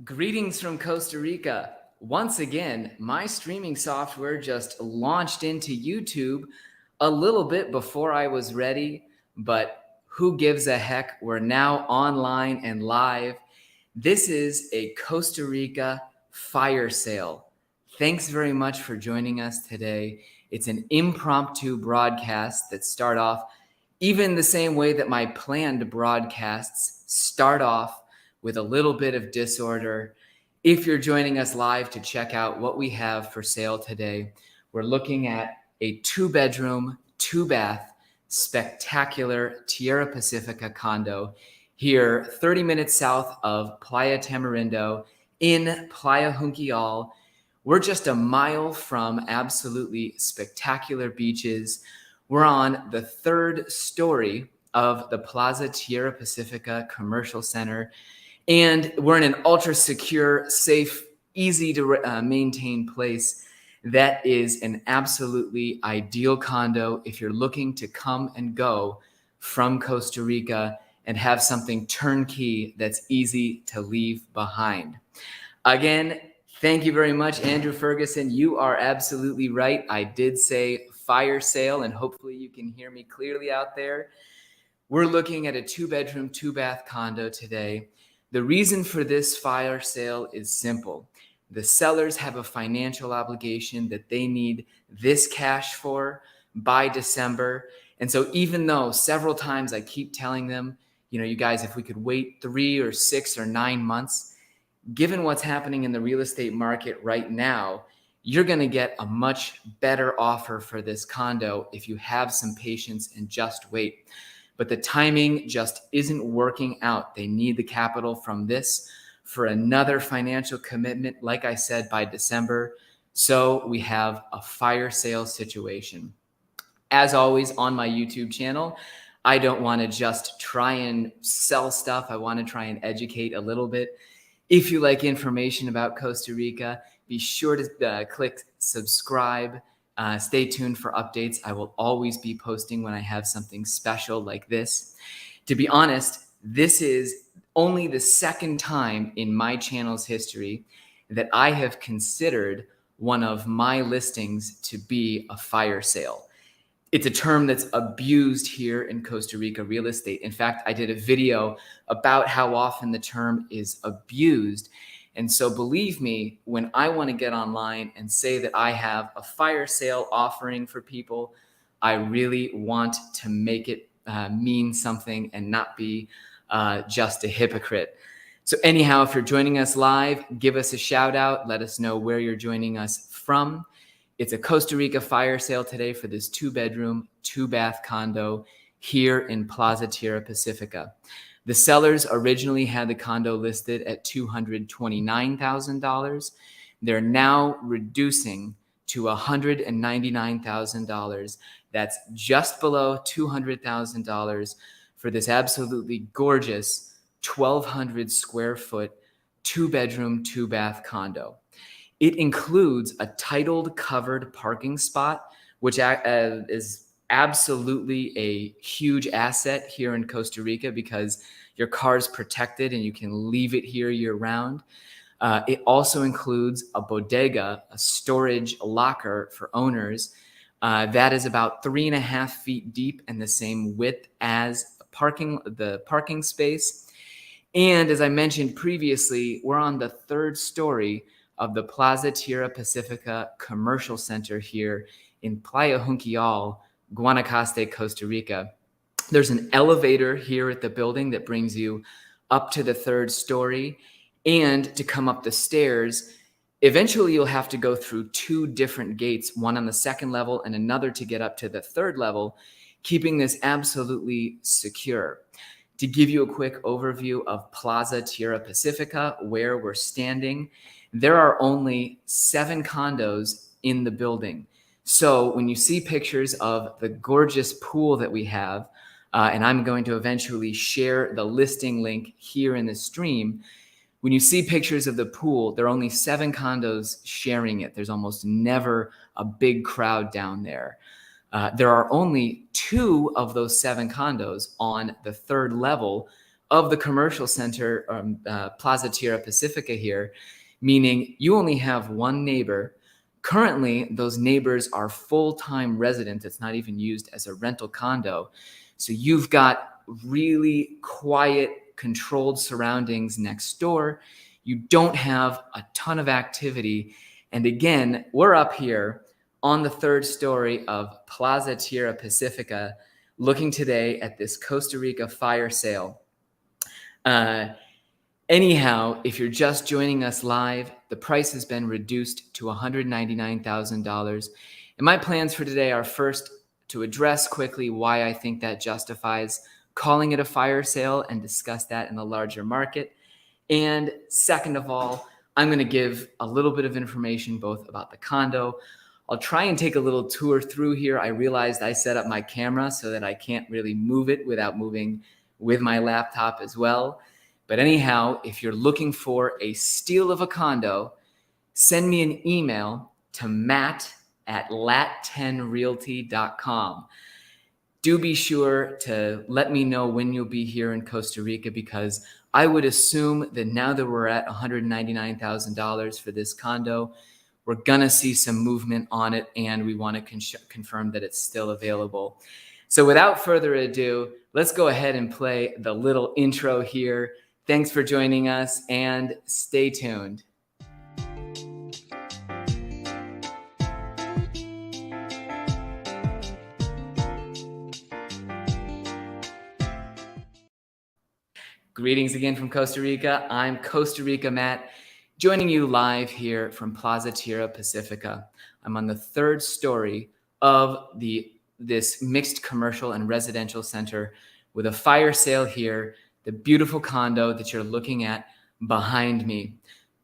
Greetings from Costa Rica. Once again, my streaming software just launched into YouTube a little bit before I was ready, but who gives a heck? We're now online and live. This is a Costa Rica fire sale. Thanks very much for joining us today. It's an impromptu broadcast that start off even the same way that my planned broadcasts start off with a little bit of disorder. If you're joining us live to check out what we have for sale today, we're looking at a 2-bedroom, 2-bath, spectacular Tierra Pacifica condo here 30 minutes south of Playa Tamarindo in Playa Junquial. We're just a mile from absolutely spectacular beaches. We're on the 3rd story of the Plaza Tierra Pacifica Commercial Center. And we're in an ultra secure, safe, easy to maintain place that is an absolutely ideal condo if you're looking to come and go from Costa Rica and have something turnkey that's easy to leave behind. Again, thank you very much, Andrew Ferguson. You are absolutely right. I did say fire sale, and hopefully you can hear me clearly out there. We're looking at a 2-bedroom, 2-bath condo today. The reason for this fire sale is simple. The sellers have a financial obligation that they need this cash for by December. And so even though several times I keep telling them, you guys, if we could wait 3 or 6 or 9 months, given what's happening in the real estate market right now, you're going to get a much better offer for this condo if you have some patience and just wait. But the timing just isn't working out. They need the capital from this for another financial commitment, like I said, by December. So we have a fire sale situation. As always on my YouTube channel, I don't want to just try and sell stuff. I want to try and educate a little bit. If you like information about Costa Rica, be sure to click subscribe. Stay tuned for updates. I will always be posting when I have something special like this. To be honest, this is only the second time in my channel's history that I have considered one of my listings to be a fire sale. It's a term that's abused here in Costa Rica real estate. In fact, I did a video about how often the term is abused. And so believe me, when I want to get online and say that I have a fire sale offering for people, I really want to make it mean something and not be just a hypocrite. So anyhow, if you're joining us live, give us a shout out. Let us know where you're joining us from. It's a Costa Rica fire sale today for this 2-bedroom, 2-bath condo here in Plaza Tierra Pacifica. The sellers originally had the condo listed at $229,000. They're now reducing to $199,000. That's just below $200,000 for this absolutely gorgeous 1,200 square foot 2-bedroom, 2-bath condo. It includes a titled covered parking spot, which is absolutely a huge asset here in Costa Rica because your car is protected and you can leave it here year round. It also includes a bodega, a storage locker for owners. That is about 3.5 feet deep and the same width as the parking space. And as I mentioned previously, we're on the 3rd story of the Plaza Tierra Pacifica Commercial Center here in Playa Junquial, Guanacaste, Costa Rica. There's an elevator here at the building that brings you up to the 3rd story. And to come up the stairs, eventually you'll have to go through 2 different gates, one on the 2nd level and another to get up to the 3rd level, keeping this absolutely secure. To give you a quick overview of Plaza Tierra Pacifica, where we're standing, there are only 7 condos in the building. So when you see pictures of the gorgeous pool that we have, and I'm going to eventually share the listing link here in the stream, when you see pictures of the pool, there are only 7 condos sharing it. There's almost never a big crowd down there. There are only 2 of those 7 condos on the 3rd level of the commercial center, Plaza Tierra Pacifica here, meaning you only have one neighbor. Currently, those neighbors are full-time residents. It's not even used as a rental condo. So you've got really quiet, controlled surroundings next door. You don't have a ton of activity. And again, we're up here on the third story of Plaza Tierra Pacifica, looking today at this Costa Rica fire sale. Anyhow, if you're just joining us live, the price has been reduced to $199,000. And my plans for today are first to address quickly why I think that justifies calling it a fire sale and discuss that in the larger market. And second of all, I'm going to give a little bit of information both about the condo. I'll try and take a little tour through here. I realized I set up my camera so that I can't really move it without moving with my laptop as well. But anyhow, if you're looking for a steal of a condo, send me an email to matt@lat10realty.com. Do be sure to let me know when you'll be here in Costa Rica, because I would assume that now that we're at $199,000 for this condo, we're going to see some movement on it, and we want to confirm that it's still available. So without further ado, let's go ahead and play the little intro here. Thanks for joining us, and stay tuned. Greetings again from Costa Rica. I'm Costa Rica Matt, joining you live here from Plaza Tierra Pacifica. I'm on the third story of this mixed commercial and residential center with a fire sale here. The beautiful condo that you're looking at behind me.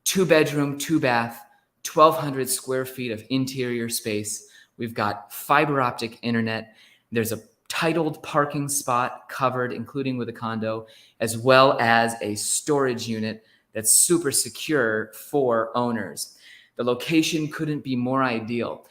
2-bedroom, 2-bath, 1,200 square feet of interior space. We've got fiber optic internet. There's a titled parking spot covered, including with a condo, as well as a storage unit that's super secure for owners. The location couldn't be more ideal.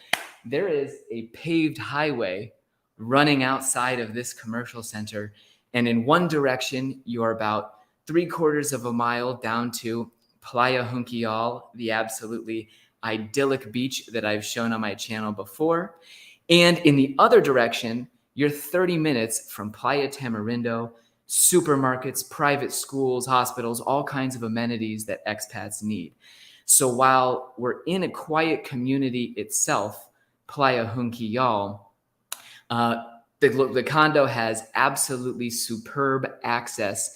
There is a paved highway running outside of this commercial center, and in one direction, you're about 3/4 of a mile down to Playa Junquillal, the absolutely idyllic beach that I've shown on my channel before. And in the other direction, you're 30 minutes from Playa Tamarindo, supermarkets, private schools, hospitals, all kinds of amenities that expats need. So while we're in a quiet community itself, Playa Junquillal, the condo has absolutely superb access,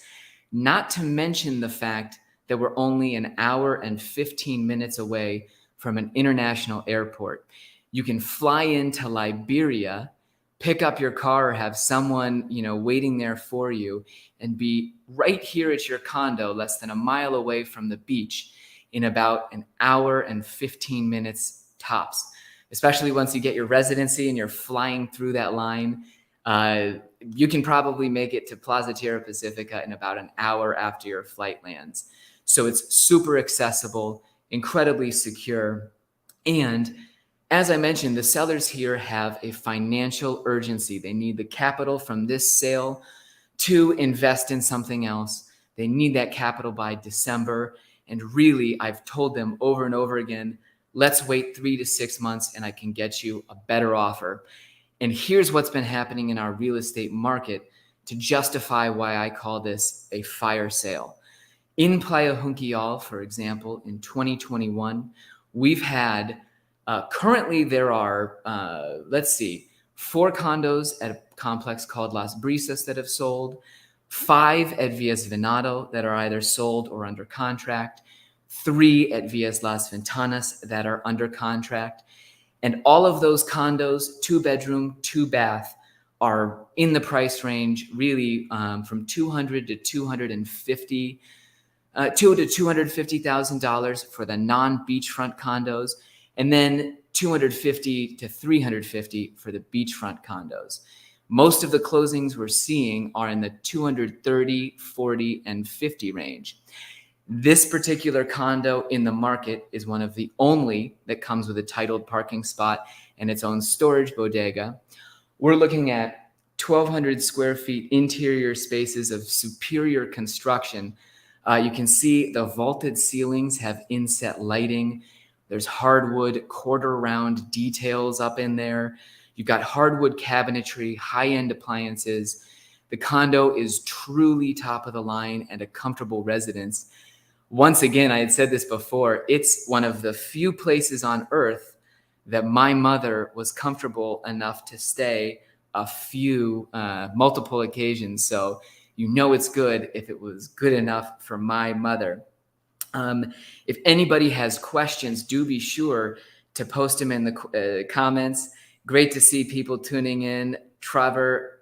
not to mention the fact that we're only an hour and 15 minutes away from an international airport. You can fly into Liberia, pick up your car, or have someone, waiting there for you, and be right here at your condo, less than a mile away from the beach, in about an hour and 15 minutes tops. Especially once you get your residency and you're flying through that line, you can probably make it to Plaza Tierra Pacifica in about an hour after your flight lands. So it's super accessible, incredibly secure. And as I mentioned, the sellers here have a financial urgency. They need the capital from this sale to invest in something else. They need that capital by December. And really, I've told them over and over again, let's wait 3 to 6 months and I can get you a better offer. And here's what's been happening in our real estate market to justify why I call this a fire sale. In Playa Junquillal, for example, in 2021, we've had, currently there are, 4 condos at a complex called Las Brisas that have sold, 5 at Villas Venado that are either sold or under contract, 3 at Villas Las Ventanas that are under contract. And all of those condos, 2-bedroom, 2-bath, are in the price range really from $200,000 to $250,000 for the non-beachfront condos, and then $250,000 to $350,000 for the beachfront condos. Most of the closings we're seeing are in the $230,000, $40,000, and $50,000 range. This particular condo in the market is one of the only that comes with a titled parking spot and its own storage bodega. We're looking at 1,200 square feet interior spaces of superior construction. You can see the vaulted ceilings have inset lighting. There's hardwood quarter round details up in there. You've got hardwood cabinetry, high-end appliances. The condo is truly top of the line and a comfortable residence. Once again, I had said this before, it's one of the few places on earth that my mother was comfortable enough to stay multiple occasions. So you know it's good if it was good enough for my mother. If anybody has questions, do be sure to post them in the comments. Great to see people tuning in. Trevor,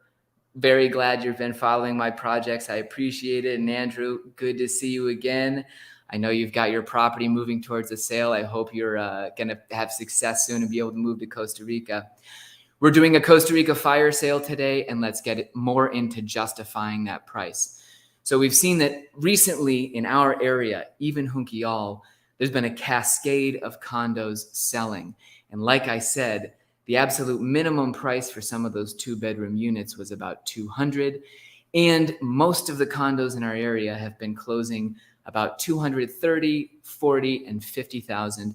very glad you've been following my projects. I appreciate it. And Andrew, good to see you again. I know you've got your property moving towards a sale. I hope you're going to have success soon and be able to move to Costa Rica. We're doing a Costa Rica fire sale today, and let's get it more into justifying that price. So we've seen that recently in our area, even Junquillal, there's been a cascade of condos selling. And like I said, the absolute minimum price for some of those 2-bedroom units was about $200,000. And most of the condos in our area have been closing about $230,000, $40,000, and $50,000,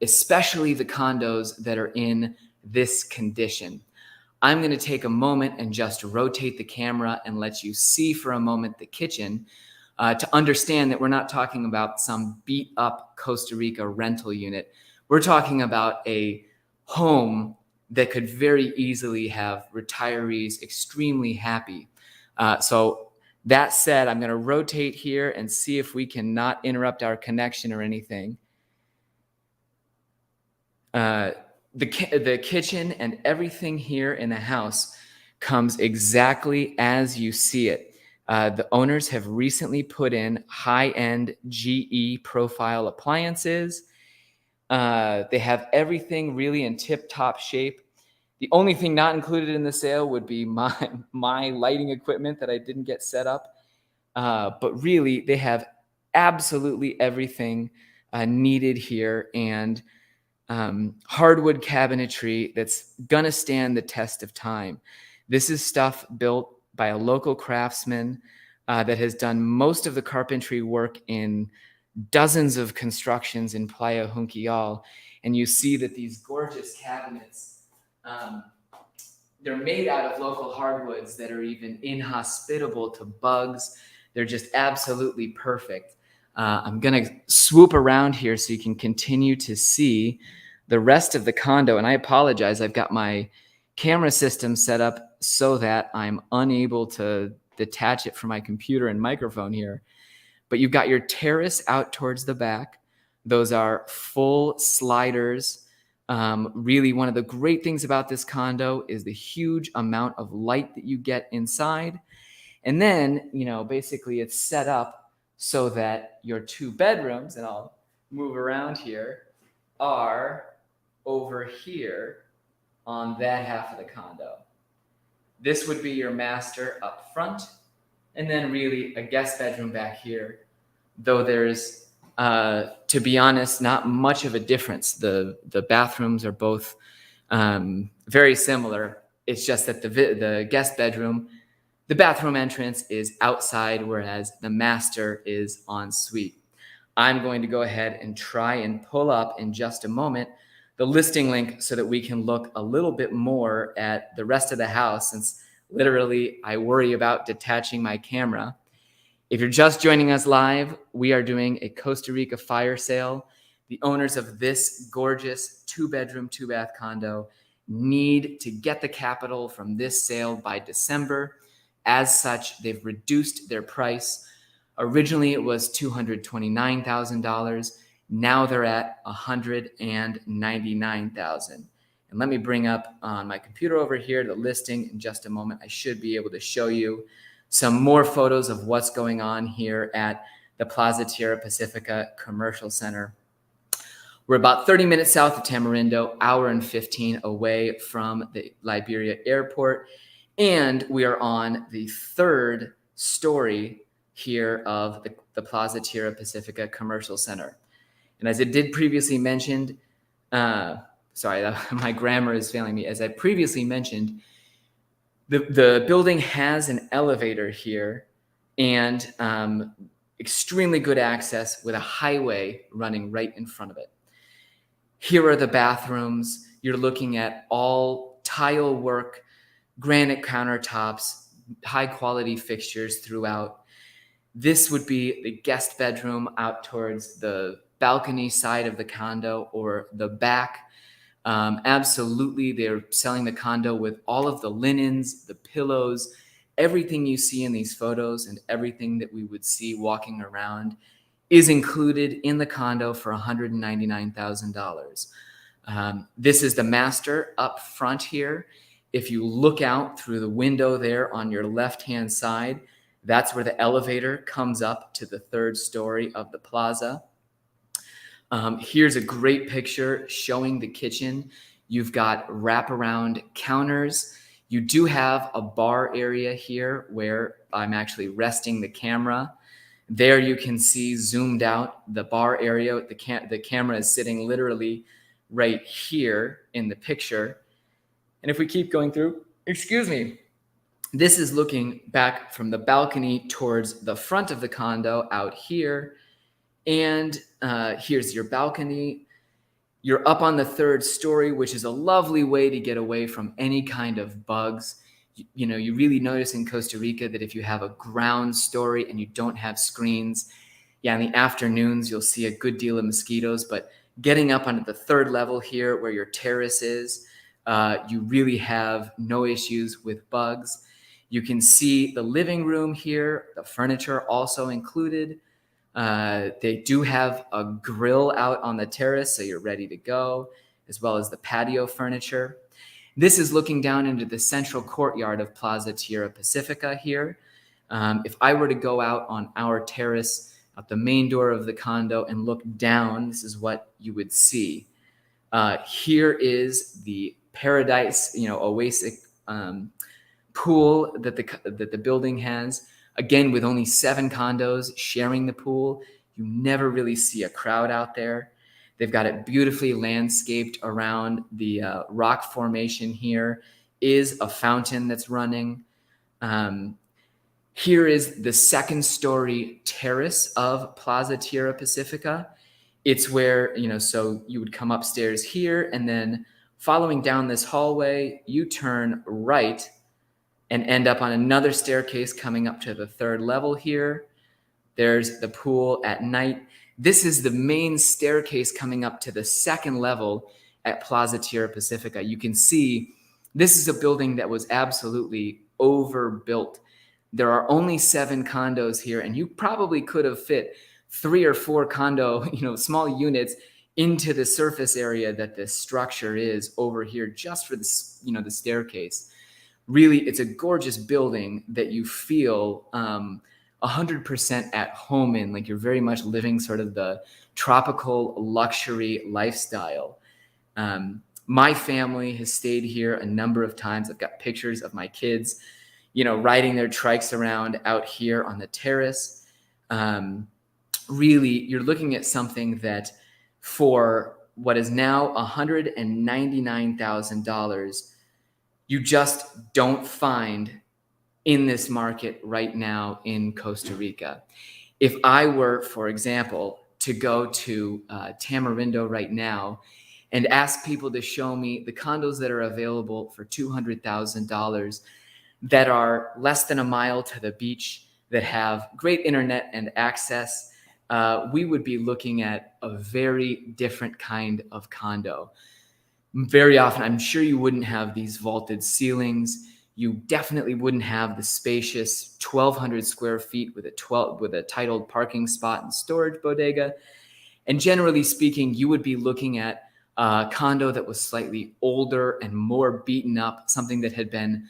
especially the condos that are in this condition. I'm going to take a moment and just rotate the camera and let you see for a moment the kitchen to understand that we're not talking about some beat up Costa Rica rental unit. We're talking about a home that could very easily have retirees extremely happy. So that said, I'm going to rotate here and see if we can not interrupt our connection or anything. The kitchen and everything here in the house comes exactly as you see it. The owners have recently put in high-end GE profile appliances. They have everything really in tip-top shape. The only thing not included in the sale would be my lighting equipment that I didn't get set up. But really, they have absolutely everything needed here, and hardwood cabinetry that's gonna stand the test of time. This is stuff built by a local craftsman that has done most of the carpentry work in dozens of constructions in Playa Junquillal. And you see that these gorgeous cabinets, they're made out of local hardwoods that are even inhospitable to bugs. They're just absolutely perfect. I'm going to swoop around here so you can continue to see the rest of the condo. And I apologize, I've got my camera system set up so that I'm unable to detach it from my computer and microphone here. But you've got your terrace out towards the back. Those are full sliders. Really, one of the great things about this condo is the huge amount of light that you get inside. And then, basically it's set up so that your 2 bedrooms, and I'll move around here, are over here on that half of the condo. This would be your master up front, and then really a guest bedroom back here, though there's, to be honest, not much of a difference. The bathrooms are both very similar. It's just that the guest bedroom, the bathroom entrance is outside, whereas the master is en suite. I'm going to go ahead and try and pull up in just a moment the listing link so that we can look a little bit more at the rest of the house, since literally I worry about detaching my camera. If you're just joining us live, we are doing a Costa Rica fire sale. The owners of this gorgeous 2-bedroom, 2-bath condo need to get the capital from this sale by December. As such, they've reduced their price. Originally, it was $229,000. Now they're at $199,000. And let me bring up on my computer over here the listing in just a moment. I should be able to show you some more photos of what's going on here at the Plaza Tierra Pacifica Commercial Center. We're about 30 minutes south of Tamarindo, hour and 15 away from the Liberia airport. And we are on the 3rd story here of the Plaza Tierra Pacifica Commercial Center. And as I did previously mentioned, my grammar is failing me. As I previously mentioned, The building has an elevator here and extremely good access with a highway running right in front of it. Here are the bathrooms. You're looking at all tile work, granite countertops, high quality fixtures throughout. This would be the guest bedroom out towards the balcony side of the condo or the back. Absolutely, they're selling the condo with all of the linens, the pillows, everything you see in these photos and everything that we would see walking around is included in the condo for $199,000. This is the master up front here. If you look out through the window there on your left-hand side, that's where the elevator comes up to the third story of the plaza. Here's a great picture showing the kitchen. You've got wraparound counters. You do have a bar area here where I'm actually resting the camera. There you can see zoomed out the bar area. The camera is sitting literally right here in the picture. And if we keep going through, excuse me, this is looking back from the balcony towards the front of the condo out here. And here's your balcony. You're up on the third story, which is a lovely way to get away from any kind of bugs. You really notice in Costa Rica that if you have a ground story and you don't have screens, in the afternoons, you'll see a good deal of mosquitoes. But getting up onto the third level here where your terrace is, you really have no issues with bugs. You can see the living room here, the furniture also included. They do have a grill out on the terrace, so you're ready to go, as well as the patio furniture. This is looking down into the central courtyard of Plaza Tierra Pacifica here. If I were to go out on our terrace at the main door of the condo and look down, this is what you would see. Here is the paradise, oasis pool that the building has. Again, with only 7 condos sharing the pool, you never really see a crowd out there. They've got it beautifully landscaped around. The rock formation here is a fountain that's running. Here is the second story terrace of Plaza Tierra Pacifica. It's where, so you would come upstairs here and then following down this hallway, you turn right and end up on another staircase coming up to the third level here. There's the pool at night. This is the main staircase coming up to the second level at Plaza Tierra Pacifica. You can see this is a building that was absolutely overbuilt. There are only 7 condos here, and you probably could have fit 3 or 4 condo, small units into the surface area that this structure is over here just for this, the staircase. Really, it's a gorgeous building that you feel 100% at home in, like you're very much living sort of the tropical luxury lifestyle. My family has stayed here a number of times. I've got pictures of my kids, riding their trikes around out here on the terrace. Really, you're looking at something that for what is now $199,000, you just don't find in this market right now in Costa Rica. If I were, for example, to go to Tamarindo right now and ask people to show me the condos that are available for $200,000 that are less than a mile to the beach, that have great internet and access, we would be looking at a very different kind of condo. Very often, I'm sure you wouldn't have these vaulted ceilings. You definitely wouldn't have the spacious 1,200 square feet with a titled parking spot and storage bodega. And generally speaking, you would be looking at a condo that was slightly older and more beaten up, something that had been,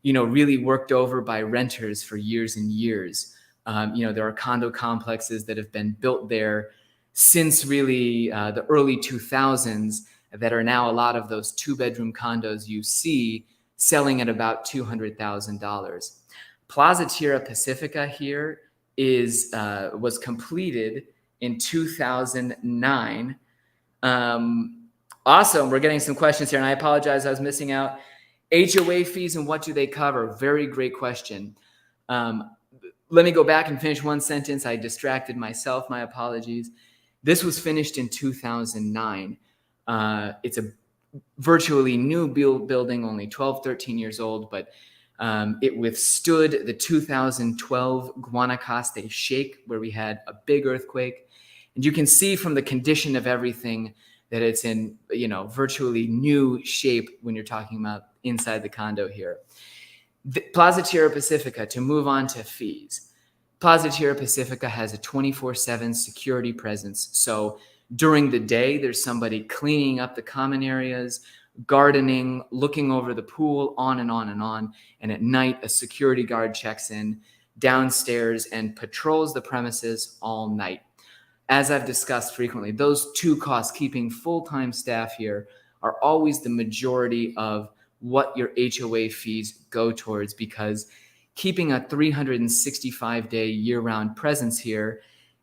really worked over by renters for years and years. There are condo complexes that have been built there since really the early 2000s that are now a lot of those 2-bedroom condos you see selling at about $200,000. Plaza Tierra Pacifica here was completed in 2009. Awesome. We're getting some questions here, and I apologize, I was missing out. HOA fees and what do they cover? Very great question. Let me go back and finish one sentence. I distracted myself. My apologies. This was finished in 2009. It's a virtually new building, only 12, 13 years old, but it withstood the 2012 Guanacaste shake, where we had a big earthquake. And you can see from the condition of everything that it's in, virtually new shape when you're talking about inside the condo here. Plaza Tierra Pacifica, to move on to fees. Plaza Tierra Pacifica has a 24/7 security presence. So during the day, there's somebody cleaning up the common areas, gardening, looking over the pool, on and on and on. And at night, a security guard checks in downstairs and patrols the premises all night. As I've discussed frequently, those two costs, keeping full-time staff here, are always the majority of what your HOA fees go towards, because keeping a 365-day year-round presence here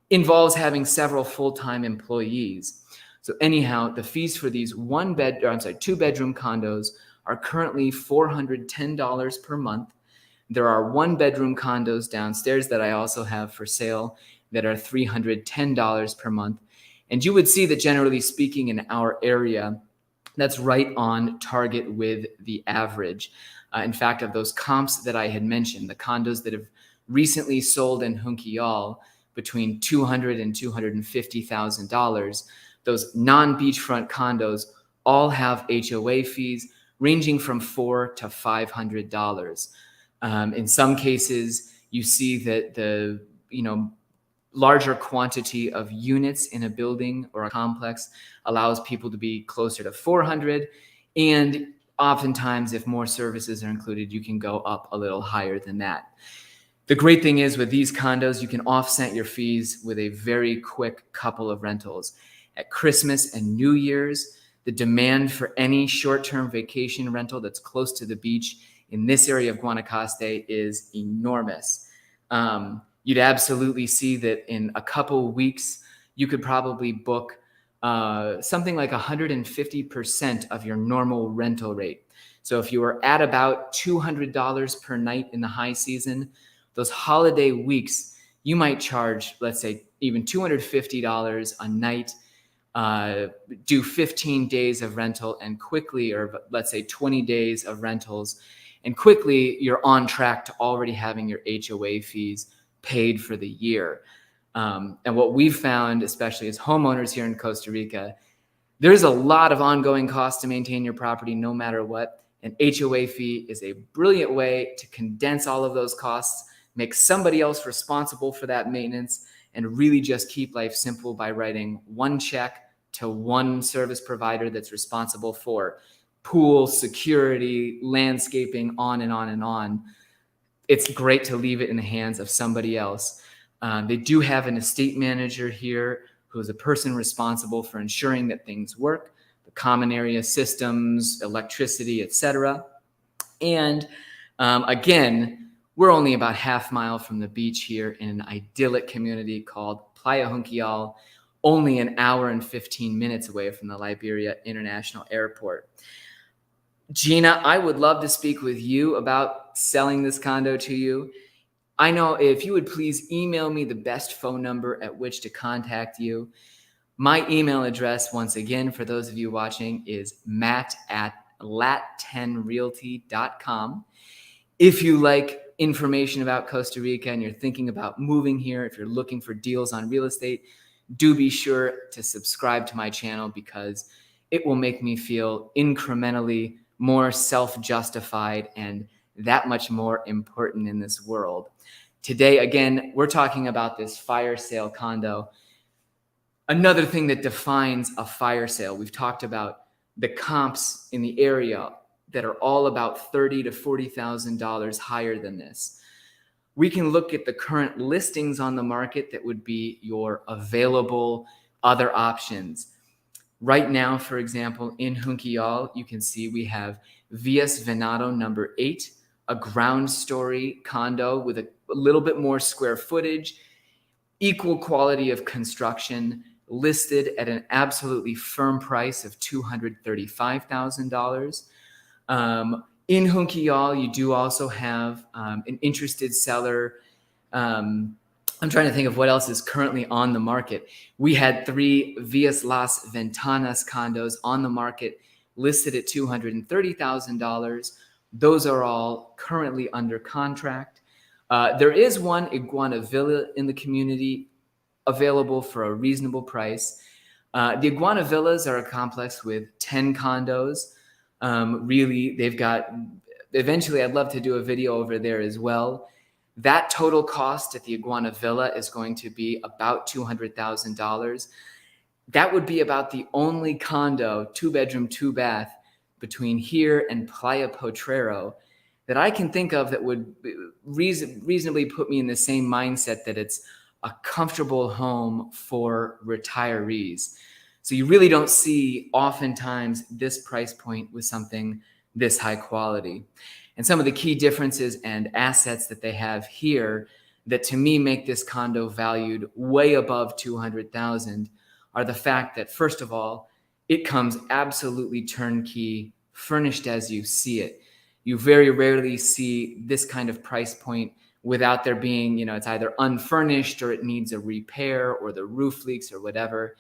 involves having several full-time employees. So anyhow, the fees for these two-bedroom condos are currently $410 per month. There are one-bedroom condos downstairs that I also have for sale that are $310 per month. And you would see that, generally speaking, in our area, that's right on target with the average. In fact, of those comps that I had mentioned, the condos that have recently sold in Junquillal between $200,000 and $250,000, those non-beachfront condos all have HOA fees ranging from $400 to $500. In some cases, you see that the larger quantity of units in a building or a complex allows people to be closer to 400. And oftentimes, if more services are included, you can go up a little higher than that. The great thing is, with these condos, you can offset your fees with a very quick couple of rentals. At Christmas and New Year's, the demand for any short-term vacation rental that's close to the beach in this area of Guanacaste is enormous. You'd absolutely see that in a couple weeks, you could probably book something like 150% of your normal rental rate. So if you were at about $200 per night in the high season, those holiday weeks, you might charge, let's say, even $250 a night, do 15 days of rental, and quickly, or let's say 20 days of rentals, and quickly you're on track to already having your HOA fees paid for the year. And what we've found, especially as homeowners here in Costa Rica, there's a lot of ongoing costs to maintain your property no matter what. An HOA fee is a brilliant way to condense all of those costs, make somebody else responsible for that maintenance, and really just keep life simple by writing one check to one service provider that's responsible for pool, security, landscaping, on and on and on. It's great to leave it in the hands of somebody else. They do have an estate manager here who is a person responsible for ensuring that things work, the common area systems, electricity, etc. And again, we're only about half mile from the beach here in an idyllic community called Playa Junquillal, only an hour and 15 minutes away from the Liberia International Airport. Gina, I would love to speak with you about selling this condo to you. I know if you would please email me the best phone number at which to contact you. My email address, once again, for those of you watching, is matt@lat10realty.com. If you like information about Costa Rica and you're thinking about moving here, if you're looking for deals on real estate, do be sure to subscribe to my channel, because it will make me feel incrementally more self-justified and that much more important in this world. Today, again, we're talking about this fire sale condo. Another thing that defines a fire sale, we've talked about the comps in the area that are all about $30,000 to $40,000 higher than this. We can look at the current listings on the market that would be your available other options. Right now, for example, in Junquillal, you can see we have Villas Venado number 8, a ground story condo with a little bit more square footage, equal quality of construction, listed at an absolutely firm price of $235,000. In Junquillal, you do also have an interested seller. I'm trying to think of what else is currently on the market. We had 3 Villas Las Ventanas condos on the market listed at $230,000. Those are all currently under contract. There is one Iguana Villa in the community available for a reasonable price. The Iguana Villas are a complex with 10 condos. Really, they've got, eventually I'd love to do a video over there as well. That total cost at the Iguana Villa is going to be about $200,000. That would be about the only condo, 2-bedroom, 2-bath, between here and Playa Potrero that I can think of that would reasonably put me in the same mindset that it's a comfortable home for retirees. So you really don't see oftentimes this price point with something this high quality. And some of the key differences and assets that they have here that to me make this condo valued way above $200,000 are the fact that, first of all, it comes absolutely turnkey, furnished as you see it. You very rarely see this kind of price point without there being, it's either unfurnished or it needs a repair or the roof leaks or whatever.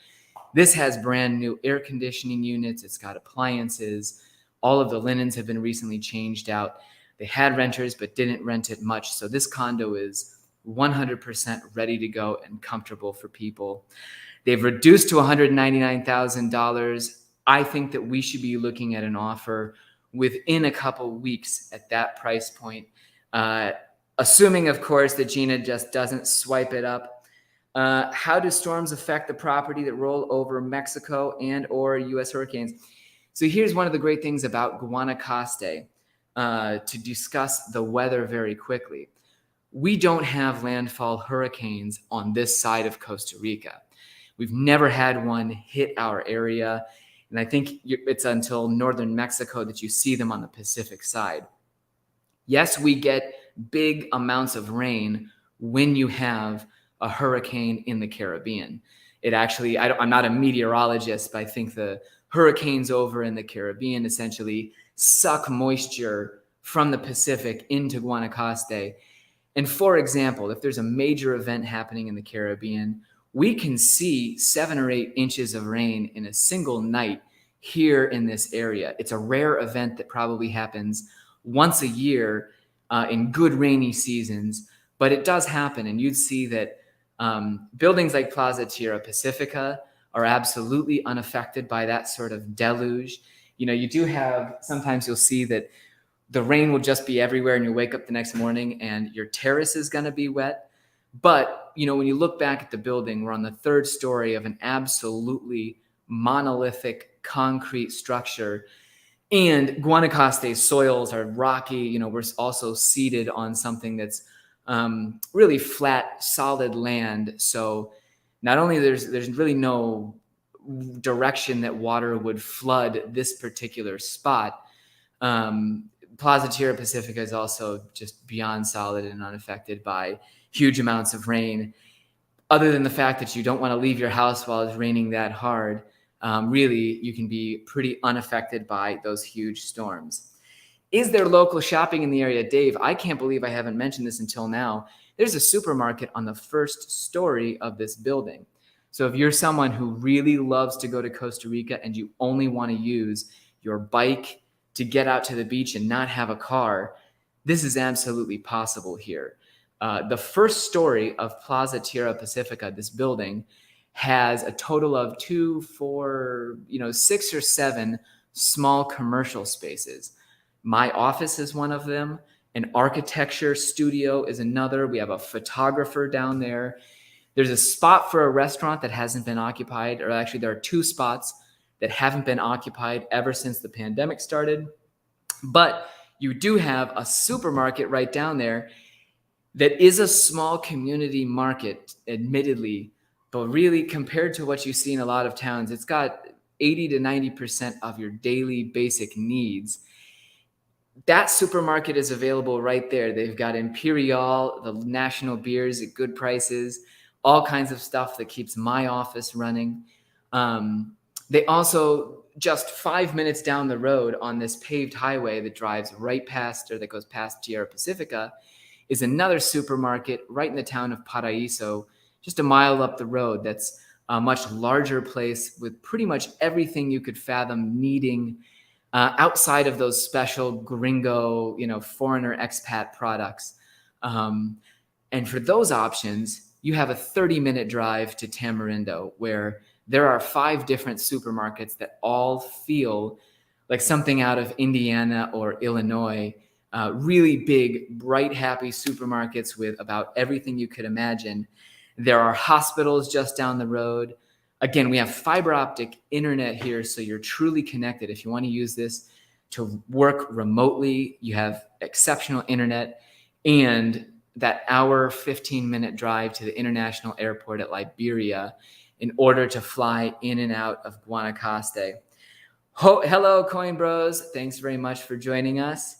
This has brand new air conditioning units. It's got appliances. All of the linens have been recently changed out. They had renters but didn't rent it much. So this condo is 100% ready to go and comfortable for people. They've reduced to $199,000. I think that we should be looking at an offer within a couple weeks at that price point. Assuming, of course, that Gina just doesn't swipe it up. How do storms affect the property that roll over Mexico and or U.S. hurricanes? So here's one of the great things about Guanacaste, to discuss the weather very quickly. We don't have landfall hurricanes on this side of Costa Rica. We've never had one hit our area. And I think it's until northern Mexico that you see them on the Pacific side. Yes, we get big amounts of rain when you have a hurricane in the Caribbean. It actually, I'm not a meteorologist, but I think the hurricanes over in the Caribbean essentially suck moisture from the Pacific into Guanacaste. And for example, if there's a major event happening in the Caribbean, we can see 7 or 8 inches of rain in a single night here in this area. It's a rare event that probably happens once a year in good rainy seasons, but it does happen. And you'd see that buildings like Plaza Tierra Pacifica are absolutely unaffected by that sort of deluge. You do have, sometimes you'll see that the rain will just be everywhere and you wake up the next morning and your terrace is going to be wet. But, when you look back at the building, we're on the 3rd story of an absolutely monolithic concrete structure. And Guanacaste's soils are rocky. We're also seated on something that's really flat, solid land. So not only there's really no direction that water would flood this particular spot, Plaza Tierra Pacifica is also just beyond solid and unaffected by huge amounts of rain. Other than the fact that you don't want to leave your house while it's raining that hard, really you can be pretty unaffected by those huge storms. Is there local shopping in the area? Dave, I can't believe I haven't mentioned this until now. There's a supermarket on the 1st story of this building. So if you're someone who really loves to go to Costa Rica and you only want to use your bike to get out to the beach and not have a car, this is absolutely possible here. The 1st story of Plaza Tierra Pacifica, this building, has a total of 2, 4, 6 or 7 small commercial spaces. My office is one of them. An architecture studio is another. We have a photographer down there. There's a spot for a restaurant that hasn't been occupied, or actually there are 2 spots that haven't been occupied ever since the pandemic started. But you do have a supermarket right down there that is a small community market, admittedly, but really compared to what you see in a lot of towns, it's got 80 to 90% of your daily basic needs. That supermarket is available right there. They've got Imperial, the national beers at good prices, all kinds of stuff that keeps my office running. They also, just 5 minutes down the road on this paved highway that drives right past, or that goes past Tierra Pacifica, is another supermarket right in the town of Paraíso, just a mile up the road. That's a much larger place with pretty much everything you could fathom needing outside of those special gringo, foreigner expat products. And for those options, you have a 30-minute drive to Tamarindo, where there are 5 different supermarkets that all feel like something out of Indiana or Illinois. Really big, bright, happy supermarkets with about everything you could imagine. There are hospitals just down the road. Again, we have fiber optic internet here, so you're truly connected. If you want to use this to work remotely, you have exceptional internet, and that hour, 15-minute drive to the international airport at Liberia in order to fly in and out of Guanacaste. Hello, Coin Bros. Thanks very much for joining us.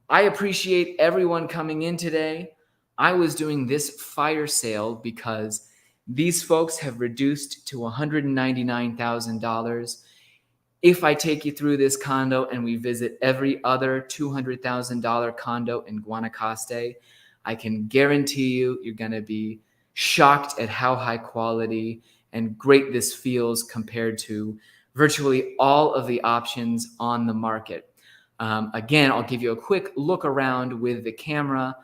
I appreciate everyone coming in today. I was doing this fire sale because these folks have reduced to $199,000. If I take you through this condo and we visit every other $200,000 condo in Guanacaste, I can guarantee you're going to be shocked at how high quality and great this feels compared to virtually all of the options on the market. Again, I'll give you a quick look around with the camera.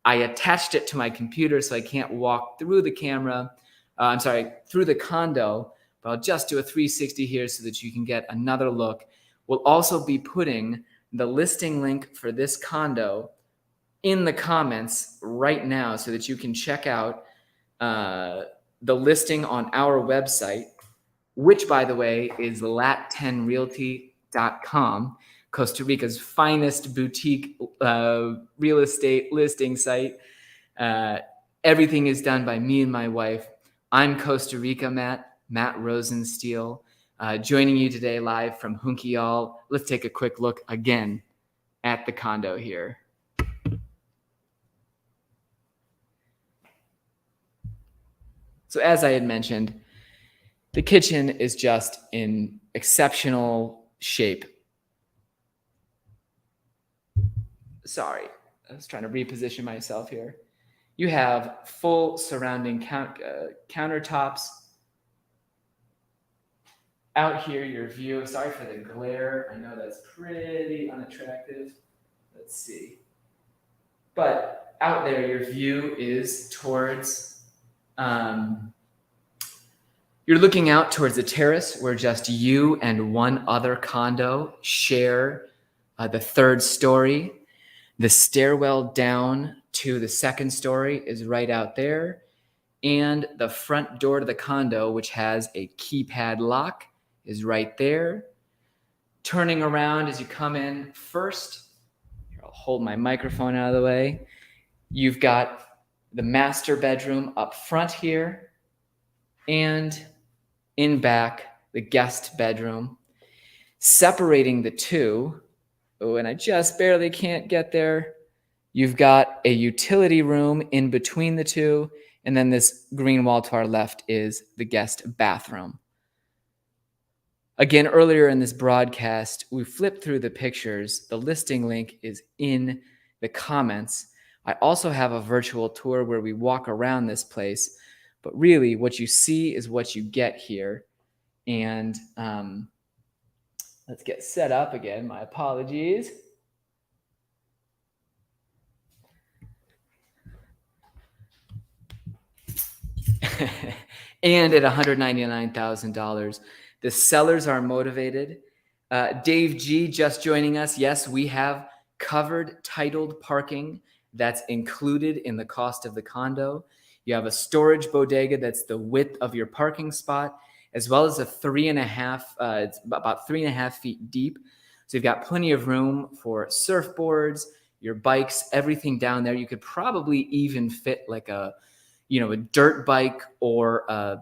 I attached it to my computer, so I can't walk through the camera. Through the condo, but I'll just do a 360 here so that you can get another look. We'll also be putting the listing link for this condo in the comments right now so that you can check out the listing on our website, which, by the way, is lat10realty.com, Costa Rica's finest boutique real estate listing site. Everything is done by me and my wife. I'm Costa Rica Matt Rosensteel, joining you today live from Junquillal. Let's take a quick look again at the condo here. So as I had mentioned, the kitchen is just in exceptional shape. Sorry, I was trying to reposition myself here. You have full surrounding countertops. Out here, your view, sorry for the glare. I know that's pretty unattractive. Let's see. But out there, your view is towards, you're looking out towards a terrace where just you and one other condo share the 3rd story. The stairwell down to the 2nd story is right out there. And the front door to the condo, which has a keypad lock, is right there. Turning around as you come in first, here, I'll hold my microphone out of the way. You've got the master bedroom up front here, and in back, the guest bedroom. Separating the two, and I just barely can't get there, you've got a utility room in between the two, and then this green wall to our left is the guest bathroom. Again, earlier in this broadcast, we flipped through the pictures. The listing link is in the comments. I also have a virtual tour where we walk around this place, but really what you see is what you get here. And let's get set up again. My apologies. And at $199,000, the sellers are motivated. Dave G just joining us. Yes, we have covered titled parking that's included in the cost of the condo. You have a storage bodega that's the width of your parking spot, as well as a 3.5, it's about 3.5 feet deep. So you've got plenty of room for surfboards, your bikes, everything down there. You could probably even fit like a dirt bike or I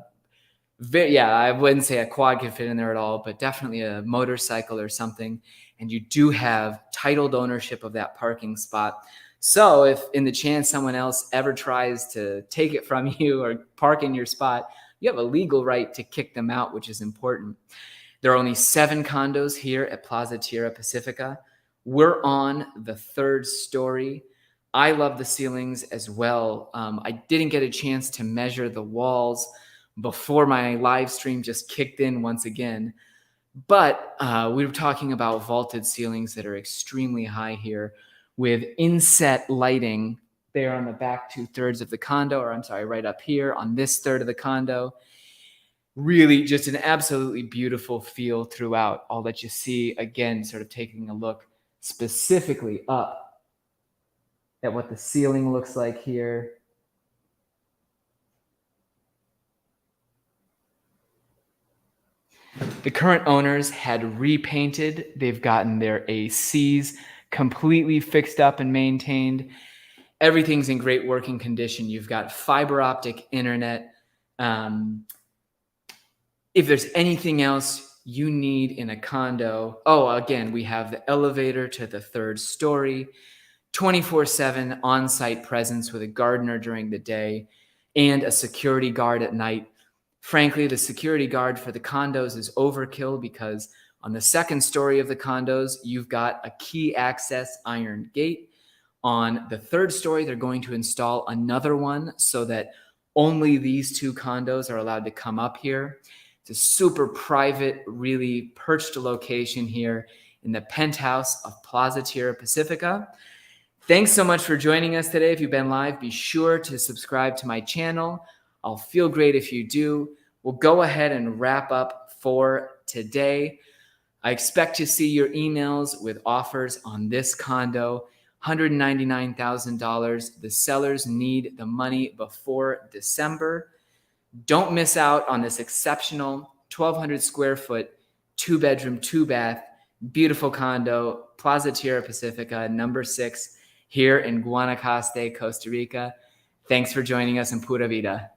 wouldn't say a quad could fit in there at all, but definitely a motorcycle or something. And you do have titled ownership of that parking spot. So if in the chance someone else ever tries to take it from you or park in your spot, you have a legal right to kick them out, which is important. There are only 7 condos here at Plaza Tierra Pacifica. We're on the 3rd story. I love the ceilings as well. I didn't get a chance to measure the walls before my live stream just kicked in once again. But we were talking about vaulted ceilings that are extremely high here with inset lighting there on the back 2/3 of the condo, or I'm sorry, right up here on this 1/3 of the condo. Really just an absolutely beautiful feel throughout. I'll let you see again, sort of taking a look specifically up at what the ceiling looks like here. The current owners had repainted. They've gotten their ACs completely fixed up and maintained. Everything's in great working condition. You've got fiber optic internet. If there's anything else you need in a condo, again, we have the elevator to the 3rd story, 24/7 on-site presence with a gardener during the day and a security guard at night. Frankly, the security guard for the condos is overkill because on the 2nd story of the condos, you've got a key access iron gate. On the 3rd story, they're going to install another one so that only these 2 condos are allowed to come up here. It's a super private, really perched location here in the penthouse of Plaza Tierra Pacifica. Thanks so much for joining us today. If you've been live, be sure to subscribe to my channel. I'll feel great if you do. We'll go ahead and wrap up for today. I expect to see your emails with offers on this condo, $199,000. The sellers need the money before December. Don't miss out on this exceptional 1,200 square foot, 2-bedroom, 2-bath, beautiful condo, Plaza Tierra Pacifica, number 6, here in Guanacaste, Costa Rica. Thanks for joining us in Pura Vida.